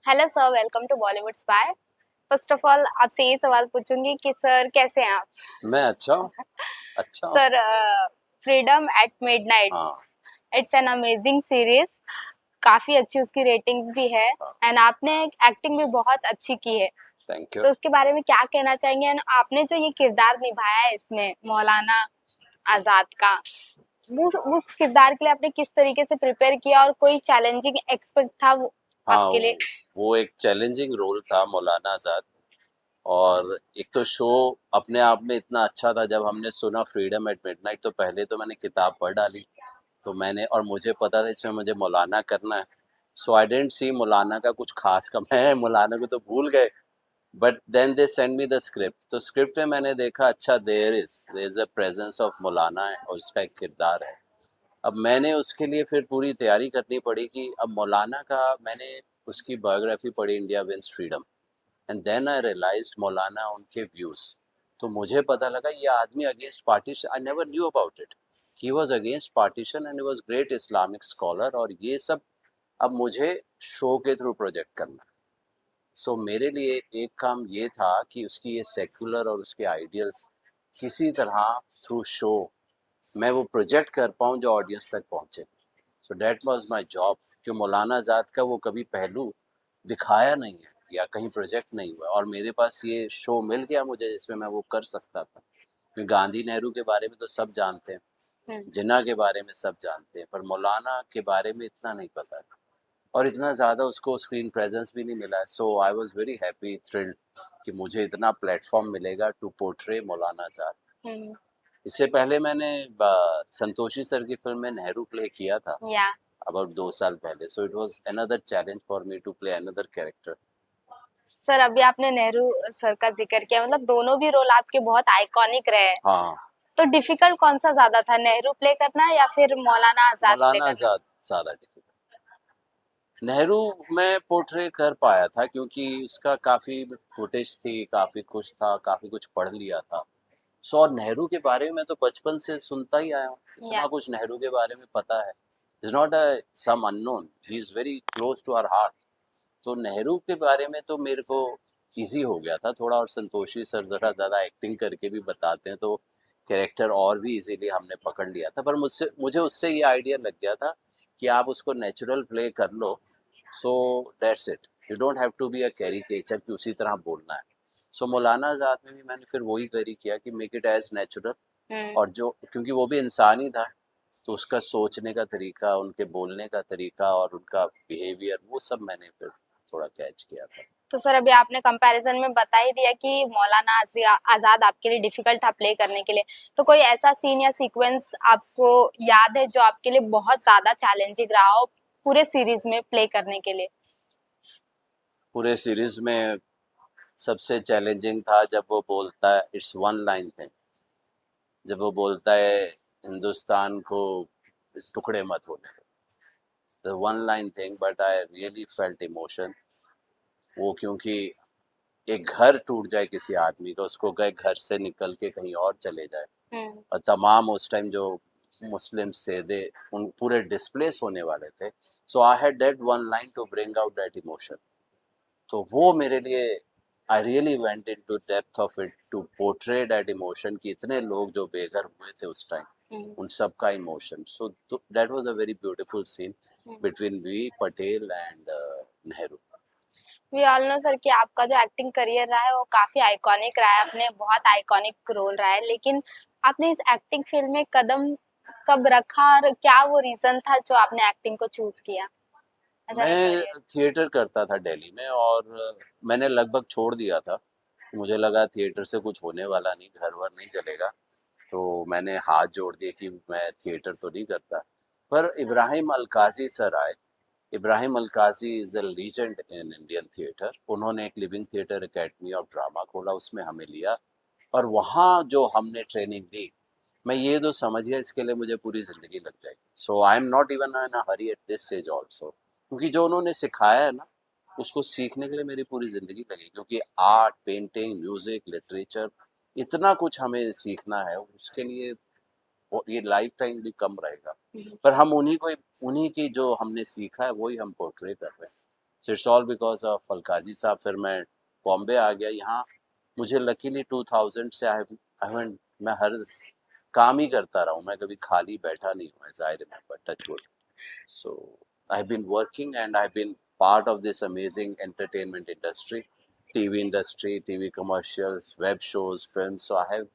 Hello sir, welcome to Bollywood spy. First of all आपसे ये सवाल पूछूंगी कि सर कैसे हैं आप? मैं अच्छा हूँ। अच्छा हूँ। सर, फ्रीडम एट मिडनाइट, हाँ। It's an amazing series. काफी अच्छी उसकी रेटिंग्स भी है हाँ। एंड आपने एक्टिंग भी बहुत अच्छी की है। Thank you. तो उसके बारे में क्या कहना चाहेंगे? एंड आपने जो ये किरदार निभाया है इसमें मौलाना आजाद का, उस किरदार के लिए आपने किस तरीके से प्रिपेयर किया और कोई चैलेंजिंग एक्सपेक्ट था वो हाँ, आपके लिए? वो एक चैलेंजिंग रोल था मौलाना आज़ाद। और एक तो शो अपने आप में इतना अच्छा था। जब हमने सुना फ्रीडम एट मिडनाइट तो पहले तो मैंने किताब पढ़ डाली। तो मैंने और मुझे पता था इसमें मुझे मौलाना करना है। सो आई डेंट सी मौलाना का कुछ खास कम है, मौलाना को तो भूल गए। But then they send me the script, तो स्क्रिप्ट में मैंने देखा अच्छा there is a presence of Maulana है और उसका एक किरदार है। अब मैंने उसके लिए फिर पूरी तैयारी करनी पड़ी कि अब मौलाना का मैंने उसकी बायोग्राफी पढ़ी, India wins freedom, and then I realized Maulana उनके व्यूज। तो मुझे पता लगा ये आदमी against partition, I never knew about it, he was against partition and he was great Islamic scholar, और ये सब अब मुझे शो के थ्रू प्रोजेक्ट करना। सो मेरे लिए एक काम ये था कि उसकी ये सेक्युलर और उसके आइडियल्स किसी तरह थ्रू शो मैं वो प्रोजेक्ट कर पाऊँ जो ऑडियंस तक पहुँचे। So that was my job कि मौलाना आज़ाद का वो कभी पहलू दिखाया नहीं है या कहीं प्रोजेक्ट नहीं हुआ, और मेरे पास ये शो मिल गया मुझे जिसमें मैं वो कर सकता था। क्योंकि गांधी नेहरू के बारे में तो सब जानते हैं, हम्म। जिन्ना के बारे में सब जानते हैं, पर मौलाना के बारे में इतना नहीं पता है और इतना ज़्यादा उसको स्क्रीन प्रेजेंस भी नहीं मिला है। So I was very happy thrilled कि मुझे इतना प्लेटफॉर्म मिलेगा टू पोर्ट्रे मौलाना आज़ाद। हम्म। इससे पहले मैंने संतोषी सर की फिल्म में नेहरू प्ले किया था या अबाउट 2 साल पहले। So it was another challenge for me to play another character. Sir, अभी आपने नेहरू सर का जिक्र किया, मतलब दोनों भी रोल आपके बहुत आइकॉनिक रहे हैं। हाँ। तो डिफिकल्ट कौन सा ज्यादा था, नेहरू प्ले करना या फिर मौलाना आजाद प्ले मौलाना करना? आज़ाद ज़्यादा डिफिकल्ट। नेहरू मैं पोर्ट्रे कर पाया था क्योंकि उसका काफ़ी फुटेज थी, काफ़ी कुछ था, काफ़ी कुछ पढ़ लिया था। सो और नेहरू के बारे में मैं तो बचपन से सुनता ही आया हूँ, या इतना कुछ नेहरू के बारे में पता है। Is not a some unknown, he is very close to our heart. तो नेहरू के बारे में तो मेरे को इजी हो गया था थोड़ा, और संतोषी सर ज़रा ज़्यादा एक्टिंग करके भी बताते हैं तो कैरेक्टर और भी इजीली हमने पकड़ लिया था। पर मुझे उससे ये आइडिया लग गया था कि आप उसको नेचुरल प्ले कर लो। So that's it, you don't have to be a caricature कि उसी तरह बोलना है। सो मौलाना आज़ाद में भी मैंने फिर वही करी किया कि मेक इट एज नेचुरल। हम्म। और जो क्योंकि वो भी इंसान ही था, तो उसका सोचने का तरीका, उनके बोलने का तरीका और उनका बिहेवियर वो सब मैंने फिर थोड़ा कैच किया था। तो सर, अभी आपने कंपैरिजन में बता ही दिया कि मौलाना आजाद आपके लिए डिफिकल्ट था प्ले करने के लिए। तो कोई ऐसा सीन या सीक्वेंस आपको याद है जो आपके लिए बहुत ज्यादा चैलेंजिंग रहा हो पूरे सीरीज में प्ले करने के लिए? पूरे सीरीज में सबसे चैलेंजिंग था जब वो बोलता है, इट्स वन लाइन थिंग, जब वो बोलता है हिंदुस्तान को टुकड़े मत होने दो। The one line thing, but I really felt emotion. वो क्योंकि एक घर टूट जाए किसी आदमी का, उसको गए घर से निकल के कहीं और चले जाए, हम्म। और तमाम उस टाइम जो मुस्लिम्स थे दे उन पूरे डिस्प्लेस होने वाले थे। So I had that one line to bring out that emotion. तो वो मेरे लिए, I really went in to depth of it to portray that emotion कि इतने लोग जो बेघर हुए थे उस टाइम, हम्म। उन सब का emotion. So that was a very beautiful scene hmm. Between V Patel and Nehru. We all know sir कि आपका जो एक्टिंग करियर रहा है वो काफी आइकॉनिक रहा है, आपने बहुत आइकॉनिक रोल रहा है, लेकिन आपने इस एक्टिंग फील्ड में कदम कब रखा और क्या वो रीजन था जो आपने एक्टिंग को चूज किया एज एन मैं करियर? थिएटर करता था दिल्ली में, और मैंने लगभग छोड़ दिया था। मुझे लगा थिएटर से कुछ होने वाला नहीं, घर वर नहीं चलेगा। तो मैंने हाथ जोड़ दिए कि मैं थिएटर तो नहीं करता। पर इब्राहिम अलकाजी सर आए। Ibrahim Alkazi is a legend in Indian theatre. उन्होंने एक living theatre academy of drama खोला, उसमें हमें लिया, और वहाँ जो हमने ट्रेनिंग ली, मैं ये तो समझ गया इसके लिए मुझे पूरी ज़िंदगी लग जाएगी। So I am not even in a hurry at this age also, क्योंकि जो उन्होंने सिखाया है ना, उसको सीखने के लिए मेरी पूरी ज़िंदगी लगेगी। क्योंकि आर्ट, पेंटिंग, म्यूज़िक, लिटरेचर, इतना कुछ हमें सीखना है, उसके लिए ये लाइफ टाइम भी कम रहेगा। पर हम उन्हीं को, उन्हीं की जो हमने सीखा है वही हम पोर्ट्रे कर रहे हैं। So it's all because of Alkazi साहब। फिर मैं बॉम्बे आ गया यहाँ। मुझे लकीली 2000 से मैं हर काम ही करता रहा हूँ, मैं कभी खाली बैठा नहीं हूँ, as I remember, touch wood. So I've been working and I've been part of this amazing entertainment industry, TV industry, TV commercials, web shows, films. So I have,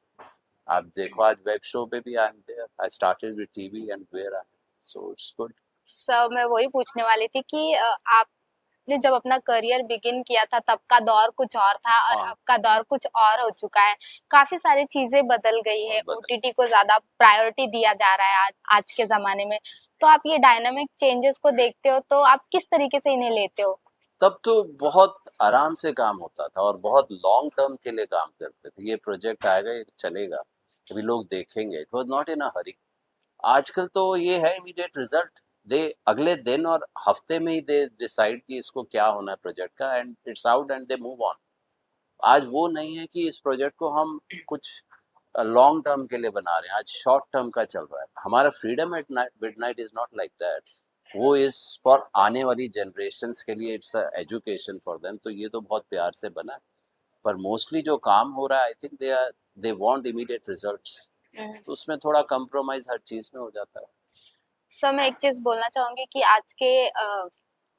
आप देखो आज वेब शो पे भी I'm there. I started with TV and where I am. So it's good. Sir मैं वही पूछने वाली थी कि आपने जब अपना करियर बिगिन किया था तब का दौर कुछ और था और हाँ, अब का दौर कुछ और हो चुका है। काफी सारी चीजें बदल गई है, बहुत बदल। ओटीटी को ज्यादा प्रायोरिटी दिया जा रहा है आज के जमाने में। तो आप ये डायनामिक चेंजेस को देखते हो तो आप किस तरीके से इन्हें लेते हो? तब तो बहुत आराम से काम होता था और बहुत लॉन्ग टर्म के लिए काम करते थे। ये प्रोजेक्ट आएगा, ये चलेगा, अभी लोग देखेंगे। It was not in a हरी। आजकल तो ये है इमीडिएट रिजल्ट। दे अगले दिन और हफ्ते में ही दे डिसाइड कि इसको क्या होना है प्रोजेक्ट का, and it's out and they move on. आज वो नहीं है कि इस प्रोजेक्ट को हम कुछ लॉन्ग टर्म के लिए बना रहे हैं, आज शॉर्ट टर्म का चल रहा है। हमारा freedom at midnight is not like that. वो इज फॉर आने वाली जनरेशन्स के लिए, इट्स एजुकेशन फॉर देम। तो ये तो बहुत प्यार से बना है। पर मोस्टली जो काम हो रहा है, I think they want immediate results. तो उसमें थोड़ा कंप्रोमाइज हर चीज में हो जाता है। सर मैं एक चीज बोलना चाहूंगी कि आज के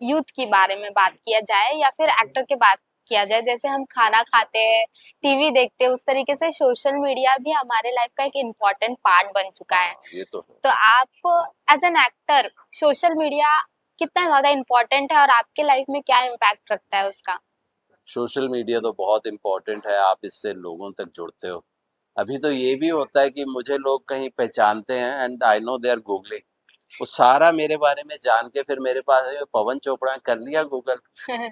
यूथ के बारे में बात किया जाए या फिर एक्टर के बात किया जाए, जैसे हम खाना खाते हैं, टीवी देखते हैं, उस तरीके से सोशल मीडिया भी हमारे लाइफ का एक इम्पोर्टेंट पार्ट बन चुका है। हाँ, ये तो है। तो आप as an actor social media कितना ज्यादा इम्पोर्टेंट है और आपके लाइफ में क्या इम्पैक्ट रखता है उसका? सोशल मीडिया तो बहुत इम्पोर्टेंट है, आप इससे लोगों तक जुड़ते हो। अभी तो ये भी होता है कि मुझे लोग कहीं पहचानते हैं and I know they are googling, वो सारा मेरे बारे में जान के फिर मेरे पास है, पवन चोपड़ा कर लिया Google.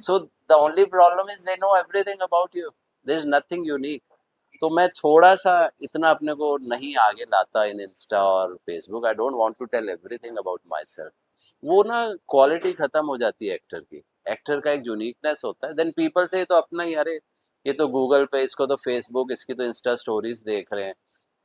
So the only problem is they know everything about you, there is nothing unique. तो मैं थोड़ा सा इतना अपने को नहीं आगे लाता इन इंस्टा और Facebook. I don't want to tell everything about myself. वो ना क्वालिटी खत्म हो जाती है एक्टर की। एक्टर का एक यूनिकनेस होता है, देन पीपल से तो अपना ही, अरे ये तो गूगल पे, इसको तो फेसबुक, इसकी तो इंस्टा स्टोरीज देख रहे हैं।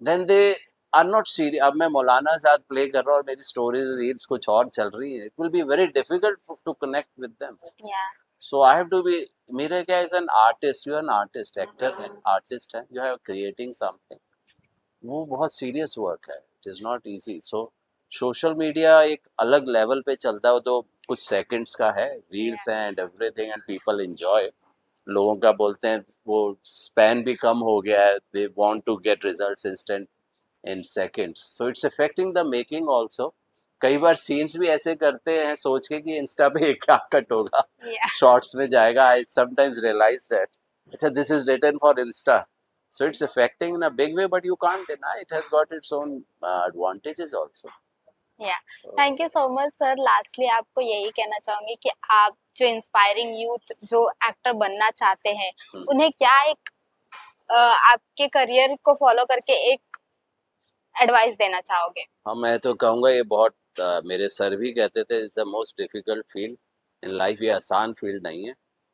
Then they are not serious. अब मैं मौलाना साथ प्ले कर रहा हूँ और मेरी स्टोरीज रील्स कुछ और चल रही है, it will be very difficult to connect with them. या so I have to be, मेरे क्या as an artist, you an artist, actor है, आर्टिस्ट है, यू हैव क्रिएटिंग समथिंग। वो बहुत सीरियस वर्क है, it is not easy. So social media एक अलग लेवल पे चलता है, तो कुछ सेकंड्स का है, रील्स हैं and everything and people enjoy. लोगों का बोलते हैं वो स्पैन भी कम हो गया है, they want to get results instant in seconds. So it's affecting the making also. कई बार सीन्स भी ऐसे करते हैं सोच के कि इंस्टा पे क्या कट होगा, या शॉर्ट्स में जाएगा। आई समटाइम्स रियलाइज दैट अच्छा this is written for Insta. So it's affecting in a big way, but you can't deny it has got its own advantages also. या thank you so much sir. Lastly आपको यही कहना चाहूंगी कि आप जो inspiring youth जो actor बनना चाहते हैं, हम्म। उन्हें क्या एक आपके करियर को फॉलो करके एक एडवाइस देना चाहोगे? हाँ, मैं तो कहूँगा ये बहुत मेरे सर भी कहते थे it's the most difficult field in life. ये आसान फील्ड नहीं है,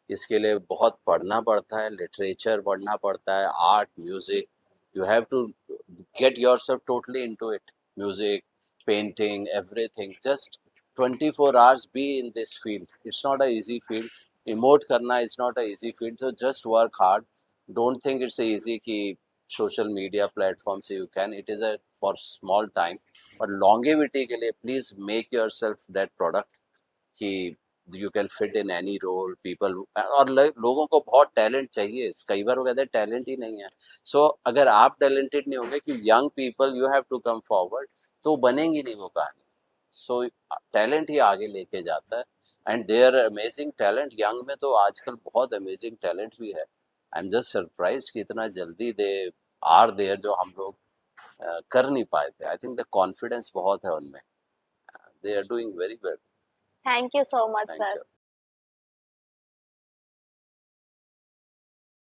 इसके लिए बहुत पढ़ना पड़ता है, लिटरेचर पढ़ना पड़ता है, art, music. You have to get yourself totally into it. Music, painting, everything, just 24 hours be in this field. It's not a easy field. Emote करना is not a easy field, so just work hard. Don't think it's easy कि social media platform से you can, it is a for small time. और longevity के लिए please make yourself that product कि you can fit in any role. People और लोगों को बहुत टैलेंट चाहिए, कई बार वो कहते हैं टैलेंट ही नहीं है। सो अगर आप टैलेंटेड नहीं होंगे कि young people you have to come forward, तो बनेंगी नहीं वो कहानी। सो टैलेंट ही आगे लेके जाता है and their amazing talent young में, तो आजकल बहुत अमेजिंग टैलेंट भी है। आई एम जस्ट सरप्राइज कि इतना जल्दी दे आर देयर जो हम लोग कर नहीं पाए थे। आई थिंक द कॉन्फिडेंस बहुत है उनमें। They are doing very well. Thank you so much thank sir. You.